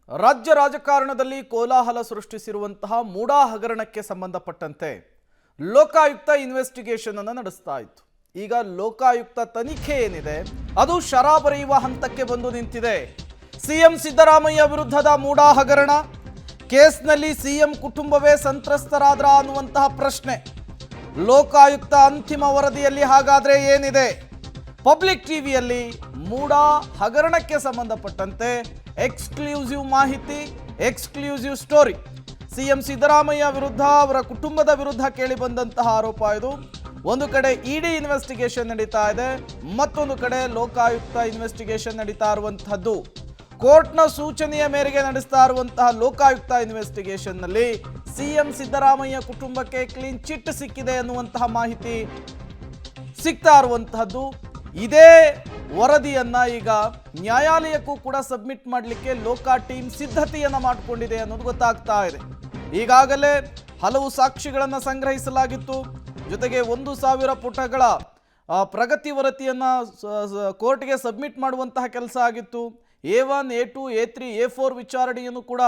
ರಾಜ್ಯ ರಾಜಕಾರಣದಲ್ಲಿ ಕೋಲಾಹಲ ಸೃಷ್ಟಿಸಿರುವಂತಹ ಮೂಡಾ ಹಗರಣಕ್ಕೆ ಸಂಬಂಧಪಟ್ಟಂತೆ ಲೋಕಾಯುಕ್ತ ಇನ್ವೆಸ್ಟಿಗೇಷನ್ ಅನ್ನು ನಡೆಸ್ತಾ ಇತ್ತು. ಈಗ ಲೋಕಾಯುಕ್ತ ತನಿಖೆ ಏನಿದೆ ಅದು ಶರ ಬರೆಯುವ ಹಂತಕ್ಕೆ ಬಂದು ನಿಂತಿದೆ. ಸಿಎಂ ಸಿದ್ದರಾಮಯ್ಯ ವಿರುದ್ಧದ ಮೂಡಾ ಹಗರಣ ಕೇಸ್ನಲ್ಲಿ ಸಿಎಂ ಕುಟುಂಬವೇ ಸಂತ್ರಸ್ತರಾದ್ರ ಅನ್ನುವಂತಹ ಪ್ರಶ್ನೆ. ಲೋಕಾಯುಕ್ತ ಅಂತಿಮ ವರದಿಯಲ್ಲಿ ಹಾಗಾದ್ರೆ ಏನಿದೆ? ಪಬ್ಲಿಕ್ ಟಿವಿಯಲ್ಲಿ ಮೂಡಾ ಹಗರಣಕ್ಕೆ ಸಂಬಂಧಪಟ್ಟಂತೆ ಎಕ್ಸ್ಕ್ಲೂಸಿವ್ ಮಾಹಿತಿ, ಎಕ್ಸ್ಕ್ಲೂಸಿವ್ ಸ್ಟೋರಿ. ಸಿಎಂ ಸಿದ್ದರಾಮಯ್ಯ ವಿರುದ್ಧ, ಅವರ ಕುಟುಂಬದ ವಿರುದ್ಧ ಕೇಳಿ ಬಂದಂತಹ ಆರೋಪ ಇದು. ಒಂದು ಕಡೆ ಇಡಿ ಇನ್ವೆಸ್ಟಿಗೇಷನ್ ನಡೀತಾ ಇದೆ, ಮತ್ತೊಂದು ಕಡೆ ಲೋಕಾಯುಕ್ತ ಇನ್ವೆಸ್ಟಿಗೇಷನ್ ನಡೀತಾ ಇರುವಂತಹದ್ದು. ಕೋರ್ಟ್ನ ಸೂಚನೆಯ ಮೇರೆಗೆ ನಡೆಸ್ತಾ ಇರುವಂತಹ ಲೋಕಾಯುಕ್ತ ಇನ್ವೆಸ್ಟಿಗೇಷನ್ ನಲ್ಲಿ ಸಿಎಂ ಸಿದ್ದರಾಮಯ್ಯ ಕುಟುಂಬಕ್ಕೆ ಕ್ಲೀನ್ ಚಿಟ್ ಸಿಕ್ಕಿದೆ ಅನ್ನುವಂತಹ ಮಾಹಿತಿ ಸಿಗ್ತಾ ಇರುವಂತಹದ್ದು. ಇದೇ ವರದಿಯನ್ನ ಈಗ ನ್ಯಾಯಾಲಯಕ್ಕೂ ಕೂಡ ಸಬ್ಮಿಟ್ ಮಾಡಲಿಕ್ಕೆ ಲೋಕಾ ಟೀಮ್ ಸಿದ್ಧತೆಯನ್ನ ಮಾಡಿಕೊಂಡಿದೆ ಅನ್ನೋದು ಗೊತ್ತಾಗ್ತಾ ಇದೆ. ಈಗಾಗಲೇ ಹಲವು ಸಾಕ್ಷಿಗಳನ್ನು ಸಂಗ್ರಹಿಸಲಾಗಿತ್ತು. ಜೊತೆಗೆ 1,000 ಪುಟಗಳ ಪ್ರಗತಿ ವರದಿಯನ್ನ ಕೋರ್ಟ್ಗೆ ಸಬ್ಮಿಟ್ ಮಾಡುವಂತಹ ಕೆಲಸ ಆಗಿತ್ತು. A1, A2, A3, A4 ವಿಚಾರಣೆಯನ್ನು ಕೂಡ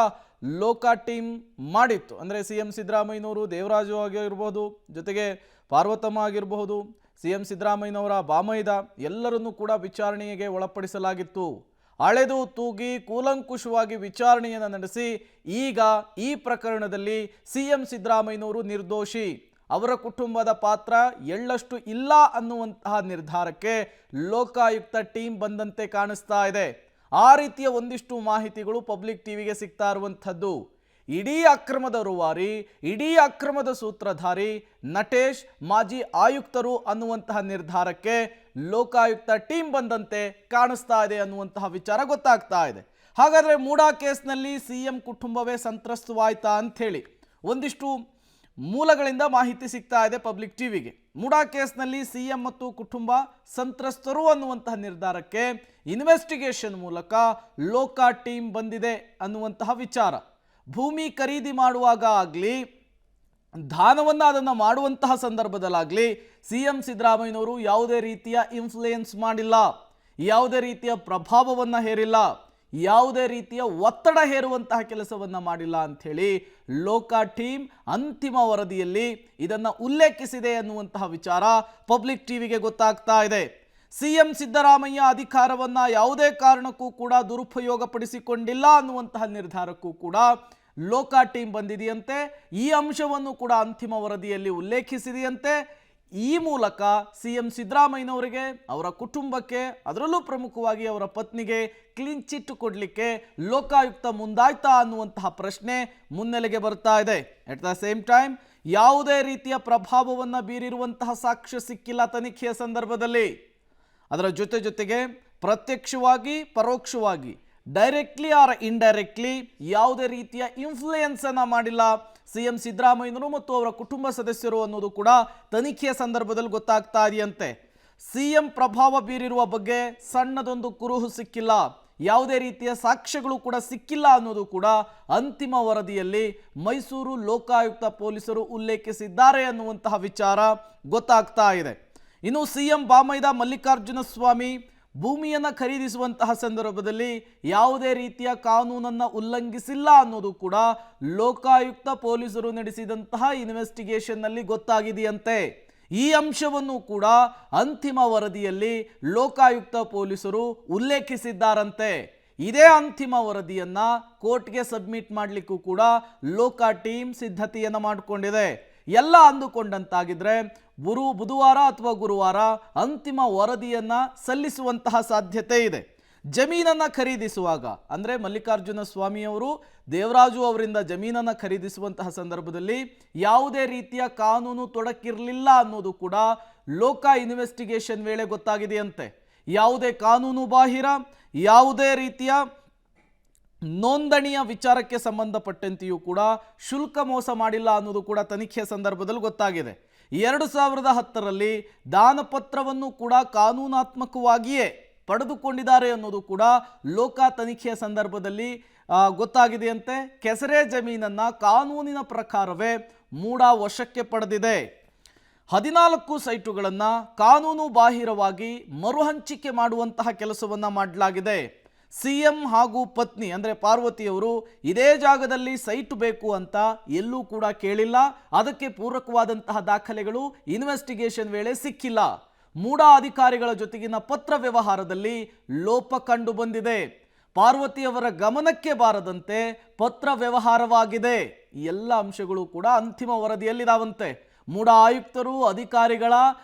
ಲೋಕಾ ಟೀಮ್ ಮಾಡಿತ್ತು. ಅಂದರೆ ಸಿಎಂ ಸಿದ್ದರಾಮಯ್ಯನವರು, ದೇವರಾಜು ಆಗಿರಬಹುದು, ಜೊತೆಗೆ ಪಾರ್ವತಮ್ಮ ಆಗಿರಬಹುದು, ಸಿಎಂ ಸಿದ್ದರಾಮಯ್ಯನವರ ಬಾಮೈದ ಎಲ್ಲರನ್ನೂ ಕೂಡ ವಿಚಾರಣೆಗೆ ಒಳಪಡಿಸಲಾಗಿತ್ತು. ಅಳೆದು ತೂಗಿ ಕೂಲಂಕುಷವಾಗಿ ವಿಚಾರಣೆಯನ್ನು ನಡೆಸಿ ಈಗ ಈ ಪ್ರಕರಣದಲ್ಲಿ ಸಿಎಂ ಸಿದ್ದರಾಮಯ್ಯನವರು ನಿರ್ದೋಷಿ, ಅವರ ಕುಟುಂಬದ ಪಾತ್ರ ಎಳ್ಳಷ್ಟು ಇಲ್ಲ ಅನ್ನುವಂತಹ ನಿರ್ಧಾರಕ್ಕೆ ಲೋಕಾಯುಕ್ತ ಟೀಮ್ ಬಂದಂತೆ ಕಾಣಿಸ್ತಾ ಇದೆ. ಆ ರೀತಿಯ ಒಂದಿಷ್ಟು ಮಾಹಿತಿಗಳು ಪಬ್ಲಿಕ್ ಟಿವಿಗೆ ಸಿಗ್ತಾ ಇರುವಂಥದ್ದು. ಇಡೀ ಅಕ್ರಮದ ರೂವಾರಿ, ಇಡೀ ಅಕ್ರಮದ ಸೂತ್ರಧಾರಿ ನಟೇಶ್ ಮಾಜಿ ಆಯುಕ್ತರು ಅನ್ನುವಂತಹ ನಿರ್ಧಾರಕ್ಕೆ ಲೋಕಾಯುಕ್ತ ಟೀಮ್ ಬಂದಂತೆ ಕಾಣಿಸ್ತಾ ಇದೆ ಅನ್ನುವಂತಹ ವಿಚಾರ ಗೊತ್ತಾಗ್ತಾ ಇದೆ. ಹಾಗಾದರೆ ಮೂಡಾ ಕೇಸ್ನಲ್ಲಿ ಸಿಎಂ ಕುಟುಂಬವೇ ಸಂತ್ರಸ್ತವಾಯ್ತಾ ಅಂಥೇಳಿ ಒಂದಿಷ್ಟು ಮೂಲಗಳಿಂದ ಮಾಹಿತಿ ಸಿಗ್ತಾ ಇದೆ ಪಬ್ಲಿಕ್ ಟಿವಿಗೆ. ಮೂಡಾ ಕೇಸ್ನಲ್ಲಿ ಸಿಎಂ ಮತ್ತು ಕುಟುಂಬ ಸಂತ್ರಸ್ತರು ಅನ್ನುವಂತಹ ನಿರ್ಧಾರಕ್ಕೆ ಇನ್ವೆಸ್ಟಿಗೇಷನ್ ಮೂಲಕ ಲೋಕಾ ಟೀಮ್ ಬಂದಿದೆ ಅನ್ನುವಂತಹ ವಿಚಾರ. ಭೂಮಿ ಖರೀದಿ ಮಾಡುವಾಗ ಆಗಲಿ, ದಾನವನ್ನು ಅದನ್ನು ಮಾಡುವಂತಹ ಸಂದರ್ಭದಲ್ಲಾಗಲಿ ಸಿಎಂ ಸಿದ್ದರಾಮಯ್ಯನವರು ಯಾವುದೇ ರೀತಿಯ ಇನ್ಫ್ಲೂಯೆನ್ಸ್ ಮಾಡಿಲ್ಲ, ಯಾವುದೇ ರೀತಿಯ ಪ್ರಭಾವವನ್ನು ಹೇರಿಲ್ಲ, ಯಾವುದೇ ರೀತಿಯ ಒತ್ತಡ ಹೇರುವಂತಹ ಕೆಲಸವನ್ನು ಮಾಡಿಲ್ಲ ಅಂಥೇಳಿ ಲೋಕಾ ಟೀಮ್ ಅಂತಿಮ ವರದಿಯಲ್ಲಿ ಇದನ್ನು ಉಲ್ಲೇಖಿಸಿದೆ ಅನ್ನುವಂತಹ ವಿಚಾರ ಪಬ್ಲಿಕ್ ಟಿವಿಗೆ ಗೊತ್ತಾಗ್ತಾ ಇದೆ. ಸಿಎಂ ಸಿದ್ದರಾಮಯ್ಯ ಅಧಿಕಾರವನ್ನು ಯಾವುದೇ ಕಾರಣಕ್ಕೂ ಕೂಡ ದುರುಪಯೋಗಪಡಿಸಿಕೊಂಡಿಲ್ಲ ಅನ್ನುವಂತಹ ನಿರ್ಧಾರಕ್ಕೂ ಕೂಡ ಲೋಕಾ ಟೀಮ್ ಬಂದಿದೆಯಂತೆ. ಈ ಅಂಶವನ್ನು ಕೂಡ ಅಂತಿಮ ವರದಿಯಲ್ಲಿ ಉಲ್ಲೇಖಿಸಿದೆಯಂತೆ. ಈ ಮೂಲಕ ಸಿಎಂ ಸಿದ್ದರಾಮಯ್ಯನವರಿಗೆ, ಅವರ ಕುಟುಂಬಕ್ಕೆ, ಅದರಲ್ಲೂ ಪ್ರಮುಖವಾಗಿ ಅವರ ಪತ್ನಿಗೆ ಕ್ಲೀನ್ ಚಿಟ್ ಕೊಡಲಿಕ್ಕೆ ಲೋಕಾಯುಕ್ತ ಮುಂದಾಯ್ತಾ ಅನ್ನುವಂತಹ ಪ್ರಶ್ನೆ ಮುನ್ನೆಲೆಗೆ ಬರ್ತಾ ಇದೆ. ಅಟ್ ದ ಸೇಮ್ ಟೈಮ್ ಯಾವುದೇ ರೀತಿಯ ಪ್ರಭಾವವನ್ನು ಬೀರಿರುವಂತಹ ಸಾಕ್ಷ್ಯ ಸಿಕ್ಕಿಲ್ಲ ತನಿಖೆಯ ಸಂದರ್ಭದಲ್ಲಿ. ಅದರ ಜೊತೆಗೆ ಪ್ರತ್ಯಕ್ಷವಾಗಿ, ಪರೋಕ್ಷವಾಗಿ, ಡೈರೆಕ್ಟ್ಲಿ ಆರ್ ಇಂಡೈರೆಕ್ಟ್ಲಿ ಯಾವುದೇ ರೀತಿಯ ಇನ್ಫ್ಲೂಯೆನ್ಸ್ ಅನ್ನು ಮಾಡಿಲ್ಲ ಸಿಎಂ ಸಿದ್ದರಾಮಯ್ಯನವರು ಮತ್ತು ಅವರ ಕುಟುಂಬ ಸದಸ್ಯರು ಅನ್ನೋದು ಕೂಡ ತನಿಖೆಯ ಸಂದರ್ಭದಲ್ಲಿ ಗೊತ್ತಾಗ್ತಾ ಇದೆಯಂತೆ. ಸಿಎಂ ಪ್ರಭಾವ ಬೀರಿರುವ ಬಗ್ಗೆ ಸಣ್ಣದೊಂದು ಕುರುಹು ಸಿಕ್ಕಿಲ್ಲ, ಯಾವುದೇ ರೀತಿಯ ಸಾಕ್ಷ್ಯಗಳು ಕೂಡ ಸಿಕ್ಕಿಲ್ಲ ಅನ್ನೋದು ಕೂಡ ಅಂತಿಮ ವರದಿಯಲ್ಲಿ ಮೈಸೂರು ಲೋಕಾಯುಕ್ತ ಪೊಲೀಸರು ಉಲ್ಲೇಖಿಸಿದ್ದಾರೆ ಅನ್ನುವಂತಹ ವಿಚಾರ ಗೊತ್ತಾಗ್ತಾ ಇದೆ. ಇನ್ನು ಸಿಎಂ ಬಾಮೈದ ಮಲ್ಲಿಕಾರ್ಜುನ ಸ್ವಾಮಿ ಭೂಮಿಯನ್ನು ಖರೀದಿಸುವಂತಹ ಸಂದರ್ಭದಲ್ಲಿ ಯಾವುದೇ ರೀತಿಯ ಕಾನೂನನ್ನು ಉಲ್ಲಂಘಿಸಿಲ್ಲ ಅನ್ನೋದು ಕೂಡ ಲೋಕಾಯುಕ್ತ ಪೊಲೀಸರು ನಡೆಸಿದಂತಹ ಇನ್ವೆಸ್ಟಿಗೇಷನ್ನಲ್ಲಿ ಗೊತ್ತಾಗಿದೆಯಂತೆ. ಈ ಅಂಶವನ್ನು ಕೂಡ ಅಂತಿಮ ವರದಿಯಲ್ಲಿ ಲೋಕಾಯುಕ್ತ ಪೊಲೀಸರು ಉಲ್ಲೇಖಿಸಿದ್ದಾರಂತೆ. ಇದೇ ಅಂತಿಮ ವರದಿಯನ್ನ ಕೋರ್ಟ್ಗೆ ಸಬ್ಮಿಟ್ ಮಾಡಲಿಕ್ಕೂ ಕೂಡ ಲೋಕಾ ಟೀಮ್ ಸಿದ್ಧತೆಯನ್ನು ಮಾಡಿಕೊಂಡಿದೆ. ಎಲ್ಲ ಅಂದುಕೊಂಡಂತಾಗಿದ್ರೆ ಬುಧವಾರ ಅಥವಾ ಗುರುವಾರ ಅಂತಿಮ ವರದಿಯನ್ನ ಸಲ್ಲಿಸುವಂತಹ ಸಾಧ್ಯತೆ ಇದೆ. ಜಮೀನನ್ನು ಖರೀದಿಸುವಾಗ, ಅಂದರೆ ಮಲ್ಲಿಕಾರ್ಜುನ ಸ್ವಾಮಿಯವರು ದೇವರಾಜು ಅವರಿಂದ ಜಮೀನನ್ನು ಖರೀದಿಸುವಂತಹ ಸಂದರ್ಭದಲ್ಲಿ ಯಾವುದೇ ರೀತಿಯ ಕಾನೂನು ತೊಡಕಿರಲಿಲ್ಲ ಅನ್ನೋದು ಕೂಡ ಲೋಕಾ ಇನ್ವೆಸ್ಟಿಗೇಷನ್ ವೇಳೆ ಗೊತ್ತಾಗಿದೆಯಂತೆ. ಯಾವುದೇ ಕಾನೂನು ಬಾಹಿರ, ಯಾವುದೇ ರೀತಿಯ ನೋಂದಣಿಯ ವಿಚಾರಕ್ಕೆ ಸಂಬಂಧಪಟ್ಟಂತೆಯೂ ಕೂಡ ಶುಲ್ಕ ಮೋಸ ಮಾಡಿಲ್ಲ ಅನ್ನೋದು ಕೂಡ ತನಿಖೆಯ ಸಂದರ್ಭದಲ್ಲಿ ಗೊತ್ತಾಗಿದೆ. 2010ರಲ್ಲಿ ದಾನಪತ್ರವನ್ನು ಕೂಡ ಕಾನೂನಾತ್ಮಕವಾಗಿಯೇ ಪಡೆದುಕೊಂಡಿದ್ದಾರೆ ಅನ್ನೋದು ಕೂಡ ಲೋಕಾ ತನಿಖೆಯ ಸಂದರ್ಭದಲ್ಲಿ ಗೊತ್ತಾಗಿದೆಯಂತೆ. ಕೆಸರೆ ಜಮೀನನ್ನು ಕಾನೂನಿನ ಪ್ರಕಾರವೇ ಮೂಡಾ ವಶಕ್ಕೆ ಪಡೆದಿದೆ. 14 ಸೈಟುಗಳನ್ನು ಕಾನೂನು ಬಾಹಿರವಾಗಿ ಮರುಹಂಚಿಕೆ ಮಾಡುವಂತಹ ಕೆಲಸವನ್ನು ಮಾಡಲಾಗಿದೆ. ಸಿಎಂ ಹಾಗೂ ಪತ್ನಿ ಅಂದರೆ ಪಾರ್ವತಿಯವರು ಇದೇ ಜಾಗದಲ್ಲಿ ಸೈಟ್ ಬೇಕು ಅಂತ ಎಲ್ಲೂ ಕೂಡ ಕೇಳಿಲ್ಲ. ಅದಕ್ಕೆ ಪೂರಕವಾದಂತಹ ದಾಖಲೆಗಳು ಇನ್ವೆಸ್ಟಿಗೇಷನ್ ವೇಳೆ ಸಿಕ್ಕಿಲ್ಲ. ಮೂಡಾ ಅಧಿಕಾರಿಗಳ ಜೊತೆಗಿನ ಪತ್ರ ವ್ಯವಹಾರದಲ್ಲಿ ಲೋಪ ಕಂಡು ಬಂದಿದೆ. ಪಾರ್ವತಿಯವರ ಗಮನಕ್ಕೆ ಬಾರದಂತೆ ಪತ್ರ ವ್ಯವಹಾರವಾಗಿದೆ. ಈ ಎಲ್ಲ ಅಂಶಗಳು ಕೂಡ ಅಂತಿಮ ವರದಿಯಲ್ಲಿದಾವಂತೆ. ಮೂಡಾ ಆಯುಕ್ತರು ಅಧಿಕಾರಿಗಳ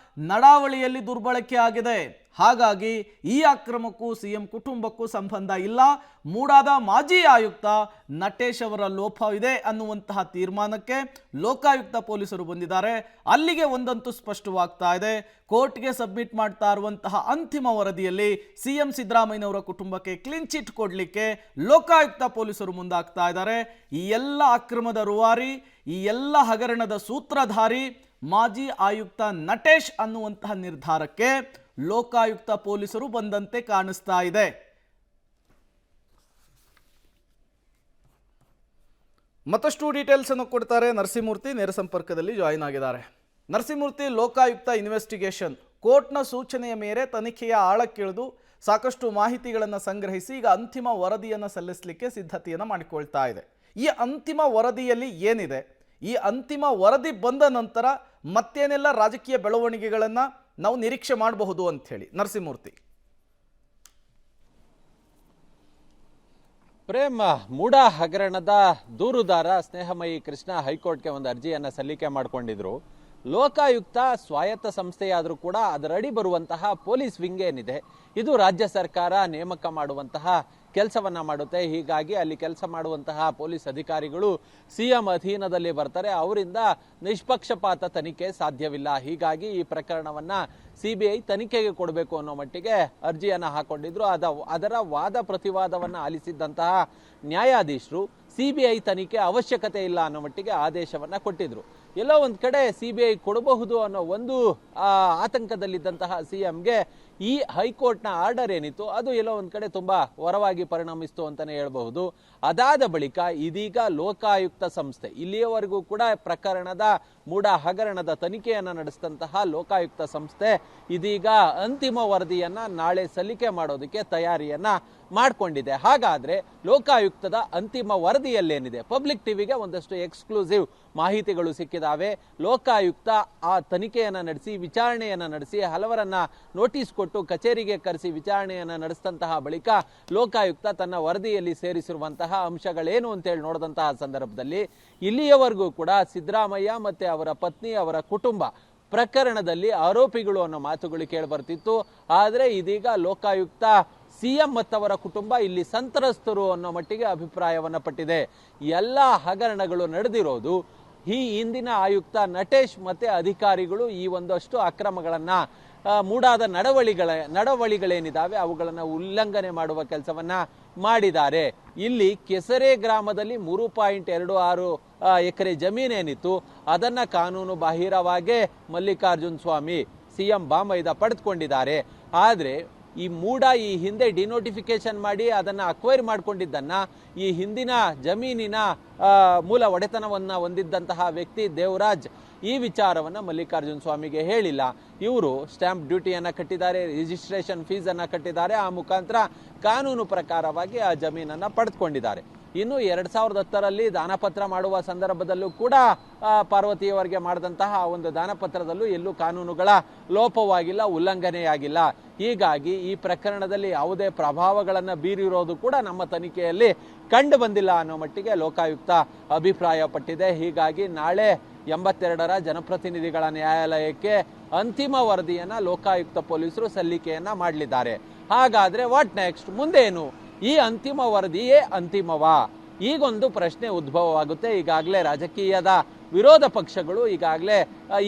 ನಡಾವಳಿಯಲ್ಲಿ ದುರ್ಬಳಕೆ ಆಗಿದೆ. ಹಾಗಾಗಿ ಈ ಅಕ್ರಮಕ್ಕೂ ಸಿಎಂ ಕುಟುಂಬಕ್ಕೂ ಸಂಬಂಧ ಇಲ್ಲ. ಮೂಡಾದ ಮಾಜಿ ಆಯುಕ್ತ ನಟೇಶ್ ಅವರ ಲೋಪವಿದೆ ಅನ್ನುವಂತಹ ತೀರ್ಮಾನಕ್ಕೆ ಲೋಕಾಯುಕ್ತ ಪೊಲೀಸರು ಬಂದಿದ್ದಾರೆ. ಅಲ್ಲಿಗೆ ಒಂದಂತೂ ಸ್ಪಷ್ಟವಾಗ್ತಾ ಇದೆ. ಕೋರ್ಟ್ಗೆ ಸಬ್ಮಿಟ್ ಮಾಡ್ತಾ ಇರುವಂತಹ ಅಂತಿಮ ವರದಿಯಲ್ಲಿ ಸಿಎಂ ಸಿದ್ದರಾಮಯ್ಯನವರ ಕುಟುಂಬಕ್ಕೆ ಕ್ಲೀನ್ ಚಿಟ್ ಕೊಡಲಿಕ್ಕೆ ಲೋಕಾಯುಕ್ತ ಪೊಲೀಸರು ಮುಂದಾಗ್ತಾ ಇದ್ದಾರೆ. ಈ ಎಲ್ಲ ಅಕ್ರಮದ ರೂವಾರಿ, ಈ ಎಲ್ಲ ಹಗರಣದ ಸೂತ್ರಧಾರಿ ಮಾಜಿ ಆಯುಕ್ತ ನಟೇಶ್ ಅನ್ನುವಂತಹ ನಿರ್ಧಾರಕ್ಕೆ ಲೋಕಾಯುಕ್ತ ಪೊಲೀಸರು ಬಂದಂತೆ ಕಾಣಿಸ್ತಾ ಇದೆ. ಮತ್ತಷ್ಟು ಡೀಟೇಲ್ಸ್ ಅನ್ನು ಕೊಡ್ತಾರೆ ನರಸಿಂಹಮೂರ್ತಿ, ನೇರ ಸಂಪರ್ಕದಲ್ಲಿ ಜಾಯಿನ್ ಆಗಿದ್ದಾರೆ. ನರಸಿಂಹಮೂರ್ತಿ, ಲೋಕಾಯುಕ್ತ ಇನ್ವೆಸ್ಟಿಗೇಷನ್ ಕೋರ್ಟ್ನ ಸೂಚನೆಯ ಮೇರೆ ತನಿಖೆಯ ಆಳಕ್ಕಿಳಿದು ಸಾಕಷ್ಟು ಮಾಹಿತಿಗಳನ್ನು ಸಂಗ್ರಹಿಸಿ ಈಗ ಅಂತಿಮ ವರದಿಯನ್ನು ಸಲ್ಲಿಸಲಿಕ್ಕೆ ಸಿದ್ಧತೆಯನ್ನು ಮಾಡಿಕೊಳ್ತಾ ಇದೆ. ಈ ಅಂತಿಮ ವರದಿಯಲ್ಲಿ ಏನಿದೆ, ಈ ಅಂತಿಮ ವರದಿ ಬಂದ ನಂತರ ಮತ್ತೇನೆಲ್ಲ ರಾಜಕೀಯ ಬೆಳವಣಿಗೆಗಳನ್ನು ನಾವು ನಿರೀಕ್ಷೆ ಮಾಡಬಹುದು ಅಂತ ಹೇಳಿ ನರಸಿಂಹಮೂರ್ತಿ? ಪ್ರೇಮ್, ಮೂಡಾ ಹಗರಣದ ದೂರುದಾರ ಸ್ನೇಹಮಯಿ ಕೃಷ್ಣ ಹೈಕೋರ್ಟ್ಗೆ ಒಂದು ಅರ್ಜಿಯನ್ನು ಸಲ್ಲಿಕೆ ಮಾಡಿಕೊಂಡಿದ್ರು. ಲೋಕಾಯುಕ್ತ ಸ್ವಾಯತ್ತ ಸಂಸ್ಥೆಯಾದರೂ ಕೂಡ ಅದರಡಿ ಬರುವಂತಹ ಪೊಲೀಸ್ ವಿಂಗ್ ಏನಿದೆ, ಇದು ರಾಜ್ಯ ಸರ್ಕಾರ ನೇಮಕ ಮಾಡುವಂತಹ ಕೆಲಸವನ್ನ ಮಾಡುತ್ತೆ. ಹೀಗಾಗಿ ಅಲ್ಲಿ ಕೆಲಸ ಮಾಡುವಂತಹ ಪೊಲೀಸ್ ಅಧಿಕಾರಿಗಳು ಸಿಎಂ ಅಧೀನದಲ್ಲಿ ಬರ್ತಾರೆ. ಅವರಿಂದ ನಿಷ್ಪಕ್ಷಪಾತ ತನಿಖೆ ಸಾಧ್ಯವಿಲ್ಲ. ಹೀಗಾಗಿ ಈ ಪ್ರಕರಣವನ್ನ ಸಿಬಿಐ ತನಿಖೆಗೆ ಕೊಡಬೇಕು ಅನ್ನೋ ಮಟ್ಟಿಗೆ ಅರ್ಜಿಯನ್ನ ಹಾಕೊಂಡಿದ್ರು. ಅದರ ವಾದ ಪ್ರತಿವಾದವನ್ನ ಆಲಿಸಿದ್ದಂತಹ ನ್ಯಾಯಾಧೀಶರು ಸಿಬಿಐ ತನಿಖೆ ಅವಶ್ಯಕತೆ ಇಲ್ಲ ಅನ್ನೋ ಮಟ್ಟಿಗೆ ಆದೇಶವನ್ನ ಕೊಟ್ಟಿದ್ರು. ಎಲ್ಲೋ ಒಂದ್ ಕಡೆ ಸಿಬಿಐ ಕೊಡಬಹುದು ಅನ್ನೋ ಒಂದು ಆತಂಕದಲ್ಲಿದ್ದಂತಹ ಸಿಎಂಗೆ ಈ ಹೈಕೋರ್ಟ್ನ ಆರ್ಡರ್ ಏನಿತ್ತು ಅದು ಎಲ್ಲೋ ಒಂದ್ ಕಡೆ ತುಂಬಾ ವರವಾಗಿ ಪರಿಣಮಿಸ್ತು ಅಂತಾನೆ ಹೇಳ್ಬಹುದು. ಅದಾದ ಬಳಿಕ ಇದೀಗ ಲೋಕಾಯುಕ್ತ ಸಂಸ್ಥೆ, ಇಲ್ಲಿಯವರೆಗೂ ಕೂಡ ಪ್ರಕರಣದ ಮೂಡಾ ಹಗರಣದ ತನಿಖೆಯನ್ನ ನಡೆಸಿದಂತಹ ಲೋಕಾಯುಕ್ತ ಸಂಸ್ಥೆ ಇದೀಗ ಅಂತಿಮ ವರದಿಯನ್ನ ನಾಳೆ ಸಲ್ಲಿಕೆ ಮಾಡೋದಕ್ಕೆ ತಯಾರಿಯನ್ನ ಮಾಡಿಕೊಂಡಿದೆ. ಹಾಗಾದ್ರೆ ಲೋಕಾಯುಕ್ತದ ಅಂತಿಮ ವರದಿಯಲ್ಲೇನಿದೆ? ಪಬ್ಲಿಕ್ ಟಿವಿಗೆ ಒಂದಷ್ಟು ಎಕ್ಸ್ಕ್ಲೂಸಿವ್ ಮಾಹಿತಿಗಳು ಸಿಕ್ಕಿದಾವೆ. ಲೋಕಾಯುಕ್ತ ಆ ತನಿಖೆಯನ್ನ ನಡೆಸಿ, ವಿಚಾರಣೆಯನ್ನ ನಡೆಸಿ, ಹಲವರನ್ನ ನೋಟಿಸ್ ಕೊಟ್ಟು ಕಚೇರಿಗೆ ಕರೆಸಿ ವಿಚಾರಣೆಯನ್ನ ನಡೆಸಿದಂತಹ ಬಳಿಕ ಲೋಕಾಯುಕ್ತ ತನ್ನ ವರದಿಯಲ್ಲಿ ಸೇರಿಸಿರುವಂತಹ ಅಂಶಗಳೇನು ಅಂತೇಳಿ ನೋಡಿದಂತಹ ಸಂದರ್ಭದಲ್ಲಿ ಇಲ್ಲಿಯವರೆಗೂ ಕೂಡ ಸಿದ್ದರಾಮಯ್ಯ ಮತ್ತೆ ಅವರ ಪತ್ನಿ, ಅವರ ಕುಟುಂಬ ಪ್ರಕರಣದಲ್ಲಿ ಆರೋಪಿಗಳು ಅನ್ನೋ ಮಾತುಗಳು ಕೇಳಿಬರ್ತಿತ್ತು. ಆದರೆ ಇದೀಗ ಲೋಕಾಯುಕ್ತ ಸಿಎಂ ಮತ್ತವರ ಕುಟುಂಬ ಇಲ್ಲಿ ಸಂತ್ರಸ್ತರು ಅನ್ನೋ ಮಟ್ಟಿಗೆ ಅಭಿಪ್ರಾಯವನ್ನ ಪಟ್ಟಿದೆ. ಎಲ್ಲ ಹಗರಣಗಳು ನಡೆದಿರೋದು ಈ ಹಿಂದಿನ ಆಯುಕ್ತ ನಟೇಶ್ ಮತ್ತೆ ಅಧಿಕಾರಿಗಳು ಈ ಒಂದಷ್ಟು ಅಕ್ರಮಗಳನ್ನ ಮೂಡಾದ ನಡವಳಿಗಳೇನಿದಾವೆ ಅವುಗಳನ್ನ ಉಲ್ಲಂಘನೆ ಮಾಡುವ ಕೆಲಸವನ್ನ ಮಾಡಿದ್ದಾರೆ. ಇಲ್ಲಿ ಕೆಸರೆ ಗ್ರಾಮದಲ್ಲಿ 3.26 ಎಕರೆ ಜಮೀನೇನಿತ್ತು ಅದನ್ನ ಕಾನೂನು ಬಾಹಿರವಾಗೇ ಮಲ್ಲಿಕಾರ್ಜುನ್ ಸ್ವಾಮಿ ಸಿಎಂ ಬಾಮೈದ ಪಡೆದುಕೊಂಡಿದ್ದಾರೆ. ಆದ್ರೆ ಈ ಮೂಡಾ ಈ ಹಿಂದೆ ಡಿನೋಟಿಫಿಕೇಶನ್ ಮಾಡಿ ಅದನ್ನ ಅಕ್ವೈರ್ ಮಾಡ್ಕೊಂಡಿದ್ದನ್ನ ಈ ಹಿಂದಿನ ಜಮೀನಿನ ಮೂಲ ಒಡೆತನವನ್ನ ಹೊಂದಿದ್ದಂತಹ ವ್ಯಕ್ತಿ ದೇವರಾಜ್ ಈ ವಿಚಾರವನ್ನ ಮಲ್ಲಿಕಾರ್ಜುನ್ ಸ್ವಾಮಿಗೆ ಹೇಳಿಲ್ಲ. ಇವರು ಸ್ಟಾಂಪ್ ಡ್ಯೂಟಿಯನ್ನ ಕಟ್ಟಿದ್ದಾರೆ, ರಿಜಿಸ್ಟ್ರೇಷನ್ ಫೀಸ್ ಅನ್ನ ಕಟ್ಟಿದ್ದಾರೆ. ಆ ಮುಖಾಂತರ ಕಾನೂನು ಪ್ರಕಾರವಾಗಿ ಆ ಜಮೀನನ್ನ ಪಡೆದುಕೊಂಡಿದ್ದಾರೆ. ಇನ್ನು 2010ರಲ್ಲಿ ದಾನಪತ್ರ ಮಾಡುವ ಸಂದರ್ಭದಲ್ಲೂ ಕೂಡ ಪಾರ್ವತಿಯವರಿಗೆ ಮಾಡಿದಂತಹ ಒಂದು ದಾನಪತ್ರದಲ್ಲೂ ಎಲ್ಲೂ ಕಾನೂನುಗಳ ಲೋಪವಾಗಿಲ್ಲ, ಉಲ್ಲಂಘನೆಯಾಗಿಲ್ಲ. ಹೀಗಾಗಿ ಈ ಪ್ರಕರಣದಲ್ಲಿ ಯಾವುದೇ ಪ್ರಭಾವಗಳನ್ನು ಬೀರಿರೋದು ಕೂಡ ನಮ್ಮ ತನಿಖೆಯಲ್ಲಿ ಕಂಡು ಬಂದಿಲ್ಲ ಅನ್ನೋ ಮಟ್ಟಿಗೆ ಲೋಕಾಯುಕ್ತ ಅಭಿಪ್ರಾಯ ಪಟ್ಟಿದೆ. ಹೀಗಾಗಿ ನಾಳೆ 82ರ ಜನಪ್ರತಿನಿಧಿಗಳ ನ್ಯಾಯಾಲಯಕ್ಕೆ ಅಂತಿಮ ವರದಿಯನ್ನ ಲೋಕಾಯುಕ್ತ ಪೊಲೀಸರು ಸಲ್ಲಿಕೆಯನ್ನ ಮಾಡಲಿದ್ದಾರೆ. ಹಾಗಾದ್ರೆ ವಾಟ್ ನೆಕ್ಸ್ಟ್? ಮುಂದೇನು? ಈ ಅಂತಿಮ ವರದಿಯೇ ಅಂತಿಮವಾ? ಈಗೊಂದು ಪ್ರಶ್ನೆ ಉದ್ಭವವಾಗುತ್ತೆ. ಈಗಾಗಲೇ ರಾಜಕೀಯದ ವಿರೋಧ ಪಕ್ಷಗಳು ಈಗಾಗಲೇ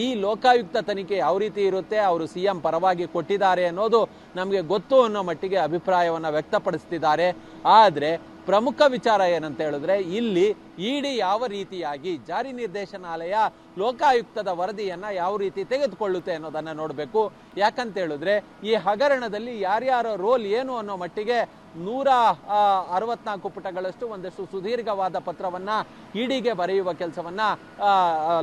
ಈ ಲೋಕಾಯುಕ್ತ ತನಿಖೆ ಯಾವ ರೀತಿ ಇರುತ್ತೆ, ಅವರು ಸಿಎಂ ಪರವಾಗಿ ಕೊಟ್ಟಿದ್ದಾರೆ ಅನ್ನೋದು ನಮಗೆ ಗೊತ್ತು ಅನ್ನೋ ಮಟ್ಟಿಗೆ ಅಭಿಪ್ರಾಯವನ್ನು ವ್ಯಕ್ತಪಡಿಸ್ತಿದ್ದಾರೆ. ಆದರೆ ಪ್ರಮುಖ ವಿಚಾರ ಏನಂತ ಹೇಳಿದ್ರೆ, ಇಲ್ಲಿ ಇಡಿ ಯಾವ ರೀತಿಯಾಗಿ ಜಾರಿ ನಿರ್ದೇಶನಾಲಯ ಲೋಕಾಯುಕ್ತದ ವರದಿಯನ್ನ ಯಾವ ರೀತಿ ತೆಗೆದುಕೊಳ್ಳುತ್ತೆ ಅನ್ನೋದನ್ನ ನೋಡಬೇಕು. ಯಾಕಂತ ಹೇಳಿದ್ರೆ ಈ ಹಗರಣದಲ್ಲಿ ಯಾರ್ಯಾರ ರೋಲ್ ಏನು ಅನ್ನೋ ಮಟ್ಟಿಗೆ 164 ಪುಟಗಳಷ್ಟು ಒಂದಷ್ಟು ಸುದೀರ್ಘವಾದ ಪತ್ರವನ್ನ ಇಡಿಗೆ ಬರೆಯುವ ಕೆಲಸವನ್ನ,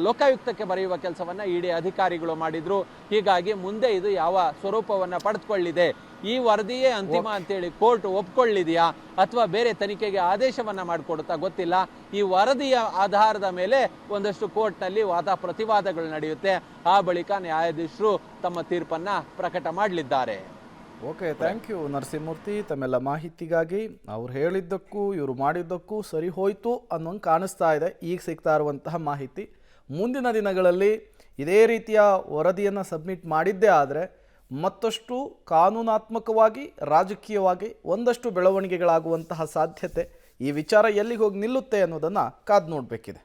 ಲೋಕಾಯುಕ್ತಕ್ಕೆ ಬರೆಯುವ ಕೆಲಸವನ್ನ ಇಡಿ ಅಧಿಕಾರಿಗಳು ಮಾಡಿದ್ರು. ಹೀಗಾಗಿ ಮುಂದೆ ಇದು ಯಾವ ಸ್ವರೂಪವನ್ನ ಪಡೆದುಕೊಳ್ಳಿದೆ, ಈ ವರದಿಯೇ ಅಂತಿಮ ಅಂತೇಳಿ ಕೋರ್ಟ್ ಒಪ್ಕೊಳ್ಳಿದೆಯಾ ಅಥವಾ ಬೇರೆ ತನಿಖೆಗೆ ಆದೇಶವನ್ನ ಮಾಡಿಕೊಡುತ್ತಾ ಗೊತ್ತಿಲ್ಲ. ಈ ವರದಿಯ ಆಧಾರದ ಮೇಲೆ ಒಂದಷ್ಟು ಕೋರ್ಟ್ನಲ್ಲಿ ವಾದ ಪ್ರತಿವಾದಗಳು ನಡೆಯುತ್ತೆ. ಆ ಬಳಿಕ ನ್ಯಾಯಾಧೀಶರು ತಮ್ಮ ತೀರ್ಪನ್ನ ಪ್ರಕಟ ಮಾಡಲಿದ್ದಾರೆ. ಓಕೆ, ಥ್ಯಾಂಕ್ ಯು ನರಸಿಂಹಮೂರ್ತಿ ತಮ್ಮೆಲ್ಲ ಮಾಹಿತಿಗಾಗಿ. ಅವ್ರು ಹೇಳಿದ್ದಕ್ಕೂ ಇವರು ಮಾಡಿದ್ದಕ್ಕೂ ಸರಿ ಹೋಯ್ತು ಅನ್ನೋಂಗೆ ಕಾಣಿಸ್ತಾ ಇದೆ ಈಗ ಸಿಗ್ತಾ ಇರುವಂತಹ ಮಾಹಿತಿ. ಮುಂದಿನ ದಿನಗಳಲ್ಲಿ ಇದೇ ರೀತಿಯ ವರದಿಯನ್ನು ಸಬ್ಮಿಟ್ ಮಾಡಿದ್ದೇ ಆದರೆ ಮತ್ತಷ್ಟು ಕಾನೂನಾತ್ಮಕವಾಗಿ ರಾಜಕೀಯವಾಗಿ ಒಂದಷ್ಟು ಬೆಳವಣಿಗೆಗಳಾಗುವಂತಹ ಸಾಧ್ಯತೆ, ಈ ವಿಚಾರ ಎಲ್ಲಿಗೆ ಹೋಗಿ ನಿಲ್ಲುತ್ತೆ ಅನ್ನೋದನ್ನು ಕಾದು ನೋಡಬೇಕಿದೆ.